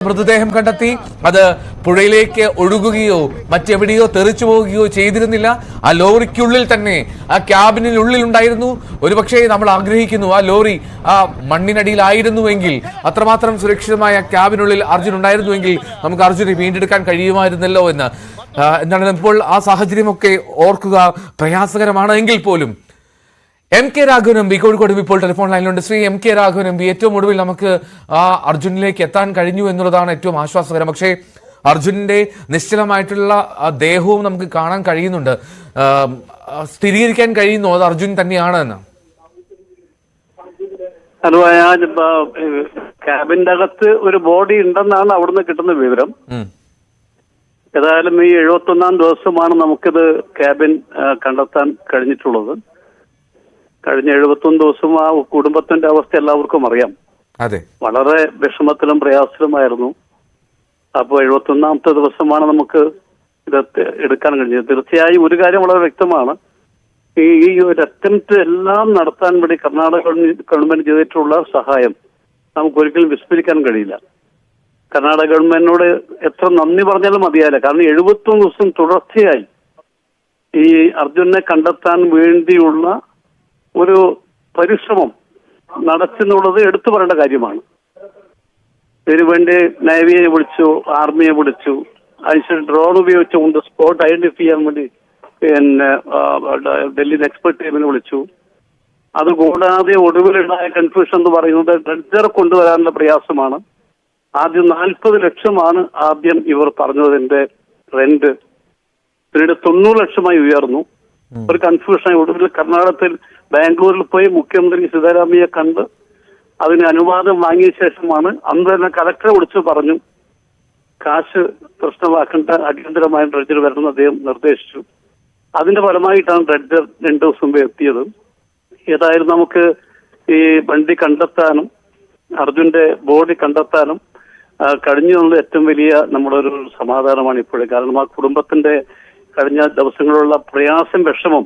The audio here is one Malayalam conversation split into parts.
മൃതദേഹം കണ്ടെത്തി. അത് പുഴയിലേക്ക് ഒഴുകുകയോ മറ്റെവിടെയോ തെറിച്ചു പോവുകയോ ചെയ്തിരുന്നില്ല. ആ ലോറിക്കുള്ളിൽ തന്നെ, ആ ക്യാബിനുള്ളിൽ ഉണ്ടായിരുന്നു. ഒരുപക്ഷെ നമ്മൾ ആഗ്രഹിക്കുന്നു ആ ലോറി ആ മണ്ണിനടിയിലായിരുന്നുവെങ്കിൽ, അത്രമാത്രം സുരക്ഷിതമായ ക്യാബിനുള്ളിൽ അർജുൻ ഉണ്ടായിരുന്നുവെങ്കിൽ നമുക്ക് അർജുനെ വീണ്ടെടുക്കാൻ കഴിയുമായിരുന്നല്ലോ എന്ന്. എന്താണ് ഇപ്പോൾ ആ സാഹചര്യമൊക്കെ ഓർക്കുക പ്രയാസകരമാണ്. എങ്കിൽ പോലും M K Raghavan M P Kozhikode ഇപ്പോൾ ടെലിഫോൺ ലൈനിലുണ്ട്. Shri M K Raghavan M P, ഏറ്റവും ഒടുവിൽ നമുക്ക് ആ അർജുനിലേക്ക് എത്താൻ കഴിഞ്ഞു എന്നുള്ളതാണ് ഏറ്റവും ആശ്വാസകരം. പക്ഷേ അർജുനന്റെ നിശ്ചലമായിട്ടുള്ള ദേഹവും നമുക്ക് കാണാൻ കഴിയുന്നുണ്ട്. സ്ഥിരീകരിക്കാൻ കഴിയുന്നു അത് അർജുൻ തന്നെയാണ് എന്ന്? ഹലോ, ക്യാബിന്റെ അകത്ത് ഒരു ബോഡി ഉണ്ടെന്നാണ് അവിടുന്ന് കിട്ടുന്ന വിവരം. ഏതായാലും ഈ 71ാം ദിവസമാണ് നമുക്കിത് ക്യാബിൻ കണ്ടെത്താൻ കഴിഞ്ഞിട്ടുള്ളത്. കഴിഞ്ഞ 71 ദിവസം ആ കുടുംബത്തിന്റെ അവസ്ഥ എല്ലാവർക്കും അറിയാം. വളരെ വിഷമത്തിലും പ്രയാസത്തിലുമായിരുന്നു. അപ്പോൾ 71ാമത്തെ ദിവസമാണ് നമുക്ക് ഇത് എടുക്കാൻ കഴിഞ്ഞത്. തീർച്ചയായും ഒരു കാര്യം വളരെ വ്യക്തമാണ്, ഈ ഒരു അറ്റംപ്റ്റ് എല്ലാം നടത്താൻ വേണ്ടി കർണാടക ഗവൺമെന്റ് ചെയ്തിട്ടുള്ള സഹായം നമുക്കൊരിക്കലും വിസ്മരിക്കാൻ കഴിയില്ല. കർണാടക ഗവൺമെന്റിനോട് എത്ര നന്ദി പറഞ്ഞാലും മതിയായില്ല. കാരണം 71 ദിവസം തുടർച്ചയായി ഈ അർജുനെ കണ്ടെത്താൻ വേണ്ടിയുള്ള ഒരു പരിശ്രമം നടത്തുന്നുള്ളത് എടുത്തു പറയേണ്ട കാര്യമാണ്. ഇതിനുവേണ്ടി നേവിയെ വിളിച്ചു, ആർമിയെ വിളിച്ചു, അതിനുശേഷം ഡ്രോൺ ഉപയോഗിച്ചുകൊണ്ട് സ്പോട്ട് ഐഡന്റിഫൈ ചെയ്യാൻ വേണ്ടി പിന്നെ ഡൽഹിയിൽ എക്സ്പെർട്ട് ടീമിനെ വിളിച്ചു. അതുകൂടാതെ ഒടുവിലുണ്ടായ കൺഫ്യൂഷൻ എന്ന് പറയുന്നത് ഡ്രഡ്ജർ കൊണ്ടുവരാനുള്ള പ്രയാസമാണ്. ആദ്യം 40 ലക്ഷമാണ് ആദ്യം ഇവർ പറഞ്ഞതിന്റെ റെന്റ്, പിന്നീട് 90 ലക്ഷമായി ഉയർന്നു. ഒരു കൺഫ്യൂഷനായി ഒടുവിൽ കർണാടകത്തിൽ ബാംഗ്ലൂരിൽ പോയി മുഖ്യമന്ത്രി സിദ്ധരാമയ്യെ കണ്ട് അതിന് അനുവാദം വാങ്ങിയ ശേഷമാണ് അന്ന് തന്നെ കലക്ടറെ വിളിച്ച് പറഞ്ഞു കാശ് പ്രശ്നമാക്കേണ്ട അടിയന്തരമായ ഡ്രഡ്ജർ വരണമെന്ന് അദ്ദേഹം നിർദ്ദേശിച്ചു. അതിന്റെ ഫലമായിട്ടാണ് ഡ്രഡ്ജർ 2 ദിവസം മുമ്പ് എത്തിയത്. ഏതായാലും നമുക്ക് ഈ വണ്ടി കണ്ടെത്താനും അർജുന്റെ ബോഡി കണ്ടെത്താനും കഴിഞ്ഞു എന്നുള്ളത് ഏറ്റവും വലിയ നമ്മുടെ ഒരു സമാധാനമാണ് ഇപ്പോഴും. കാരണം ആ കുടുംബത്തിന്റെ കഴിഞ്ഞ ദിവസങ്ങളുള്ള പ്രയാസം, വിഷമം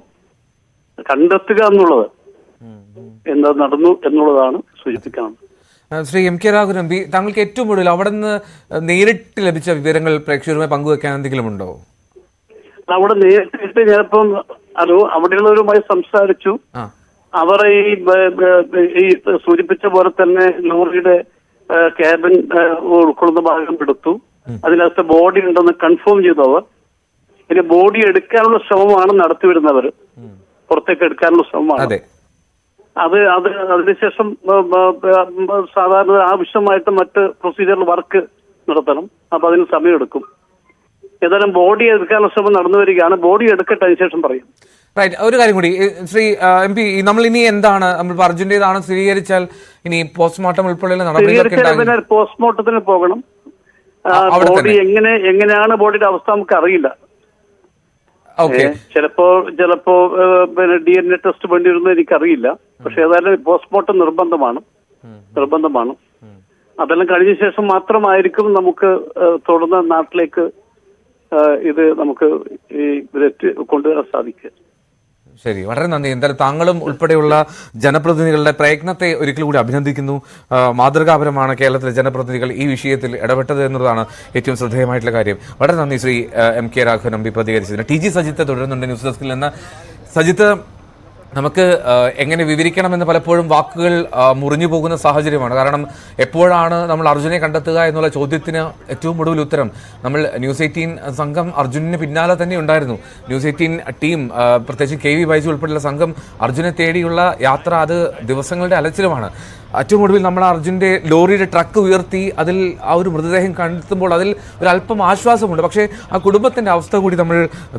കണ്ടെത്തുക എന്നുള്ളത് എന്താ നടന്നു എന്നുള്ളതാണ് സൂചിപ്പിക്കുന്നത്. Shri M K Raghavan M P, താങ്കൾക്ക് ഏറ്റവും കൂടുതൽ അവിടെ നിന്ന് നേരിട്ട് ലഭിച്ച വിവരങ്ങൾ പ്രേക്ഷകരുമായി പങ്കുവെക്കാൻ എന്തെങ്കിലും ഉണ്ടോ? അവിടെ നേരിട്ട് ഞാനിപ്പം അവിടെയുള്ളവരുമായി സംസാരിച്ചു. അവർ ഈ സൂചിപ്പിച്ച പോലെ തന്നെ ലോറിയുടെ ക്യാബിൻ ഉൾക്കൊള്ളുന്ന ഭാഗം എടുത്തു. അതിനകത്ത് ബോഡി ഉണ്ടെന്ന് കൺഫേം ചെയ്തവർ ഇനി ബോഡി എടുക്കാനുള്ള ശ്രമമാണ് നടത്തിവരുന്നവർ, പുറത്തേക്ക് എടുക്കാനുള്ള ശ്രമമാണ്. അതിനുശേഷം സാധാരണ ആവശ്യമായിട്ട് മറ്റ് പ്രൊസീജിയറൽ വർക്ക് നടത്തണം. അപ്പൊ അതിന് സമയമെടുക്കും. ഏതായാലും ബോഡി എടുക്കാനുള്ള ശ്രമം നടന്നു വരികയാണ്. ബോഡി എടുക്കട്ടെ, അതിനുശേഷം പറയും. റൈറ്റ്. ഒരു കാര്യം കൂടി ശ്രീ എം പി, നമ്മൾ ഇനി എന്താണ്, നമ്മൾ അർജുന്റേതാണ് സ്ഥിരീകരിച്ചാൽ ഇനി പോസ്റ്റ്മോർട്ടം ഉൾപ്പെടെയുള്ള നടപടികളൊക്കെ പോസ്റ്റ്മോർട്ടത്തിന് പോകണം. ബോഡി എങ്ങനെയാണ് ബോഡിയുടെ അവസ്ഥ നമുക്ക് അറിയില്ല. ചിലപ്പോ പിന്നെ DNA ടെസ്റ്റ് വേണ്ടി വരുന്നത് എനിക്കറിയില്ല. പക്ഷെ ഏതായാലും പോസ്റ്റ്മോർട്ടം നിർബന്ധമാണ്. അതെല്ലാം കഴിഞ്ഞ ശേഷം മാത്രമായിരിക്കും നമുക്ക് തുടർന്ന് നാട്ടിലേക്ക് ഇത് നമുക്ക് ഈ കൊണ്ടുവരാൻ സാധിക്കുക. ശരി, വളരെ നന്ദി. എന്തായാലും താങ്കളും ഉൾപ്പെടെയുള്ള ജനപ്രതിനിധികളുടെ പ്രയത്നത്തെ ഒരിക്കൽ കൂടി അഭിനന്ദിക്കുന്നു. മാതൃകാപരമാണ് കേരളത്തിലെ ജനപ്രതിനിധികൾ ഈ വിഷയത്തിൽ ഇടപെട്ടത് എന്നതാണ് ഏറ്റവും ശ്രദ്ധേയമായിട്ടുള്ള കാര്യം. വളരെ നന്ദി Shri M K Raghavan M P പ്രതികരിച്ചതിന്. ടി ജി സജിത്ത് തുടരുന്നുണ്ട് ന്യൂസ് ഡെസ്കിൽ നിന്ന്. സജിത്ത്, നമുക്ക് എങ്ങനെ വിവരിക്കണമെന്ന് പലപ്പോഴും വാക്കുകൾ മുറിഞ്ഞു പോകുന്ന സാഹചര്യമാണ്. കാരണം എപ്പോഴാണ് നമ്മൾ അർജുനെ കണ്ടെത്തുക എന്നുള്ള ചോദ്യത്തിന് ഏറ്റവും ഒടുവിൽ ഉത്തരം നമ്മൾ ന്യൂസ് 18 സംഘം അർജുനന് പിന്നാലെ തന്നെ ഉണ്ടായിരുന്നു. ന്യൂസ് 18 ടീം, പ്രത്യേകിച്ച് KV ബൈജു ഉൾപ്പെടെയുള്ള സംഘം അർജുനെ തേടിയുള്ള യാത്ര അത് ദിവസങ്ങളുടെ അലച്ചിലുമാണ്. ഏറ്റവും ഒടുവിൽ നമ്മൾ അർജുൻ്റെ ലോറിയുടെ ട്രക്ക് ഉയർത്തി അതിൽ ആ ഒരു മൃതദേഹം കണ്ടെത്തുമ്പോൾ അതിൽ ഒരു അല്പം ആശ്വാസമുണ്ട്. പക്ഷേ ആ കുടുംബത്തിൻ്റെ അവസ്ഥ കൂടി നമ്മൾ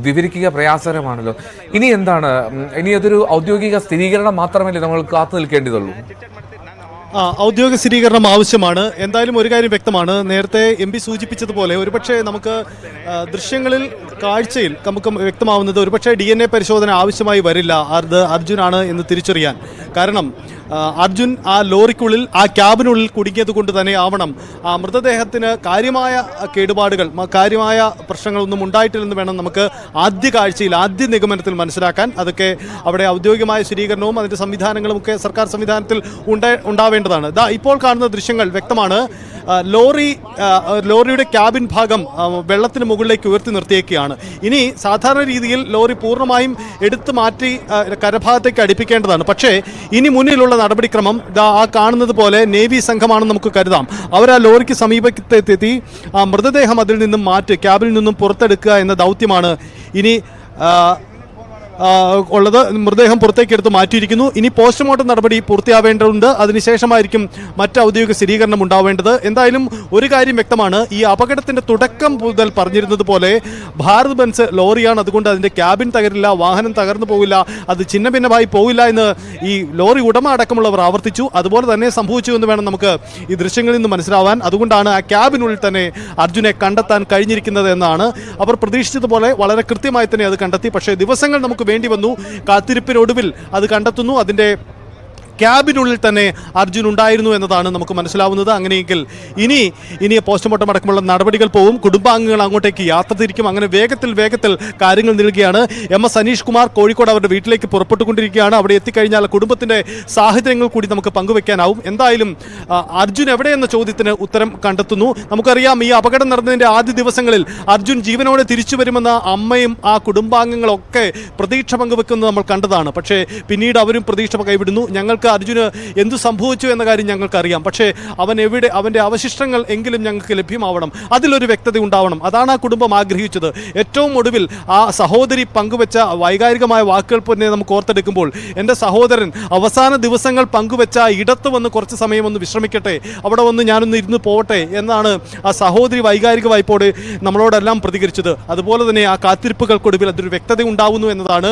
വിവരിക്കുക പ്രയാസകരമാണല്ലോ. ഇനി എന്താണ്? ഇനി അതൊരു ഔദ്യോഗിക സ്ഥിരീകരണം മാത്രമല്ലേ നമ്മൾ കാത്തു നിൽക്കേണ്ടതുള്ളൂ? ഔദ്യോഗിക സ്ഥിരീകരണം ആവശ്യമാണ്. എന്തായാലും ഒരു കാര്യം വ്യക്തമാണ്, നേരത്തെ MP സൂചിപ്പിച്ചതുപോലെ ഒരുപക്ഷെ നമുക്ക് ദൃശ്യങ്ങളിൽ, കാഴ്ചയിൽ നമുക്ക് വ്യക്തമാവുന്നത് ഒരുപക്ഷെ DNA പരിശോധന ആവശ്യമായി വരില്ല അത് അർജുനാണ് എന്ന് തിരിച്ചറിയാൻ. കാരണം അർജുൻ ആ ലോറിക്കുള്ളിൽ ആ ക്യാബിനുള്ളിൽ കുടുങ്ങിയത് കൊണ്ട് തന്നെ ആവണം ആ മൃതദേഹത്തിന് കാര്യമായ കേടുപാടുകൾ കാര്യമായ പ്രശ്നങ്ങളൊന്നും ഉണ്ടായിട്ടില്ലെന്ന് വേണം നമുക്ക് ആദ്യ കാഴ്ചയിൽ ആദ്യ നിഗമനത്തിൽ മനസ്സിലാക്കാൻ. അതൊക്കെ അവിടെ ഔദ്യോഗികമായ സ്ഥിരീകരണവും അതിൻ്റെ സംവിധാനങ്ങളും ഒക്കെ സർക്കാർ സംവിധാനത്തിൽ ഉണ്ടാവേണ്ടതാണ്. ഇപ്പോൾ കാണുന്ന ദൃശ്യങ്ങൾ വ്യക്തമാണ്. ലോറിയുടെ ക്യാബിൻ ഭാഗം വെള്ളത്തിന് മുകളിലേക്ക് ഉയർത്തി നിർത്തിയേക്കുകയാണ്. ഇനി സാധാരണ രീതിയിൽ ലോറി പൂർണ്ണമായും എടുത്തു മാറ്റി കരഭാഗത്തേക്ക് അടുപ്പിക്കേണ്ടതാണ്. പക്ഷേ ഇനി മുന്നിലുള്ള നടപടിക്രമം ആ കാണുന്നത് പോലെ നേവി സംഘമാണെന്ന് നമുക്ക് കരുതാം. അവർ ആ ലോറിക്ക് സമീപത്തെത്തി ആ മൃതദേഹം അതിൽ നിന്നും ക്യാബിൽ നിന്നും പുറത്തെടുക്കുക എന്ന ദൗത്യമാണ് ഇനി ഉള്ളത്. മൃതദേഹം പുറത്തേക്ക് എടുത്ത് മാറ്റിയിരിക്കുന്നു. ഇനി പോസ്റ്റ്മോർട്ടം നടപടി പൂർത്തിയാവേണ്ടതുണ്ട്. അതിനുശേഷമായിരിക്കും മറ്റ് ഔദ്യോഗിക സ്ഥിരീകരണം ഉണ്ടാവേണ്ടത്. എന്തായാലും ഒരു കാര്യം വ്യക്തമാണ്, ഈ അപകടത്തിന്റെ തുടക്കം മുതൽ പറഞ്ഞിരുന്നത് പോലെ ഭാരത് ബെൻസ് ലോറിയാണ്, അതുകൊണ്ട് അതിന്റെ ക്യാബിൻ തകരില്ല, വാഹനം തകർന്നു പോകില്ല, അത് ചിന്ന ഭിന്നമായി പോകില്ല എന്ന് ഈ ലോറി ഉടമ അടക്കമുള്ളവർ ആവർത്തിച്ചു. അതുപോലെ തന്നെ സംഭവിച്ചു എന്ന് വേണം നമുക്ക് ഈ ദൃശ്യങ്ങളിൽ നിന്ന് മനസ്സിലാവാൻ. അതുകൊണ്ടാണ് ആ ക്യാബിനുള്ളിൽ തന്നെ അർജുനെ കണ്ടെത്താൻ കഴിഞ്ഞിരിക്കുന്നത് എന്നാണ് അവർ പ്രതീക്ഷിച്ചതുപോലെ. വളരെ കൃത്യമായി തന്നെ അത് കണ്ടെത്തി. പക്ഷേ ദിവസങ്ങൾ നമുക്ക് വേണ്ടി വന്നു. കാത്തിരിപ്പിനൊടുവിൽ അത് കണ്ടെത്തുന്നു. അതിൻ്റെ ക്യാബിനുള്ളിൽ തന്നെ അർജുൻ ഉണ്ടായിരുന്നു എന്നതാണ് നമുക്ക് മനസ്സിലാവുന്നത്. അങ്ങനെയെങ്കിൽ ഇനി പോസ്റ്റ്മോർട്ടം അടക്കമുള്ള നടപടികൾ പോവും. കുടുംബാംഗങ്ങൾ അങ്ങോട്ടേക്ക് യാത്ര തിരിക്കും. അങ്ങനെ വേഗത്തിൽ കാര്യങ്ങൾ നീളുകയാണ്. MS അനീഷ് കുമാർ കോഴിക്കോട് അവരുടെ വീട്ടിലേക്ക് പുറപ്പെട്ടുകൊണ്ടിരിക്കുകയാണ്. അവിടെ എത്തിക്കഴിഞ്ഞാൽ കുടുംബത്തിൻ്റെ സാഹചര്യങ്ങൾ കൂടി നമുക്ക് പങ്കുവെക്കാനാവും. എന്തായാലും അർജുൻ എവിടെയെന്ന ചോദ്യത്തിന് ഉത്തരം കണ്ടെത്തുന്നു. നമുക്കറിയാം, ഈ അപകടം നടന്നതിൻ്റെ ആദ്യ ദിവസങ്ങളിൽ അർജുൻ ജീവനോടെ തിരിച്ചു വരുമെന്ന അമ്മയും ആ കുടുംബാംഗങ്ങളൊക്കെ പ്രതീക്ഷ പങ്കുവെക്കുന്നത് നമ്മൾ കണ്ടതാണ്. പക്ഷേ പിന്നീട് അവരും പ്രതീക്ഷ കൈവിടുന്നു. ഞങ്ങൾക്ക് അർജുന് എന്തു സംഭവിച്ചു എന്ന കാര്യം ഞങ്ങൾക്കറിയാം, പക്ഷേ അവൻ്റെ അവശിഷ്ടങ്ങൾ എങ്കിലും ഞങ്ങൾക്ക് ലഭ്യമാവണം, അതിലൊരു വ്യക്തത ഉണ്ടാവണം. അതാണ് ആ കുടുംബം ആഗ്രഹിച്ചത്. ഏറ്റവും ഒടുവിൽ ആ സഹോദരി പങ്കുവെച്ച വൈകാരികമായ വാക്കുകൾ തന്നെ നമുക്ക് ഓർത്തെടുക്കുമ്പോൾ, എൻ്റെ സഹോദരൻ അവസാന ദിവസങ്ങൾ പങ്കുവെച്ച ഇടത്ത് വന്ന് കുറച്ച് സമയം ഒന്ന് വിശ്രമിക്കട്ടെ, അവിടെ വന്ന് ഞാനൊന്ന് ഇരുന്ന് പോവട്ടെ എന്നാണ് ആ സഹോദരി വൈകാരിക വായ്പോട് നമ്മളോടെല്ലാം പ്രതികരിച്ചത്. അതുപോലെ തന്നെ ആ കാത്തിരിപ്പുകൾക്കൊടുവിൽ അതൊരു വ്യക്തത ഉണ്ടാവുന്നു എന്നതാണ്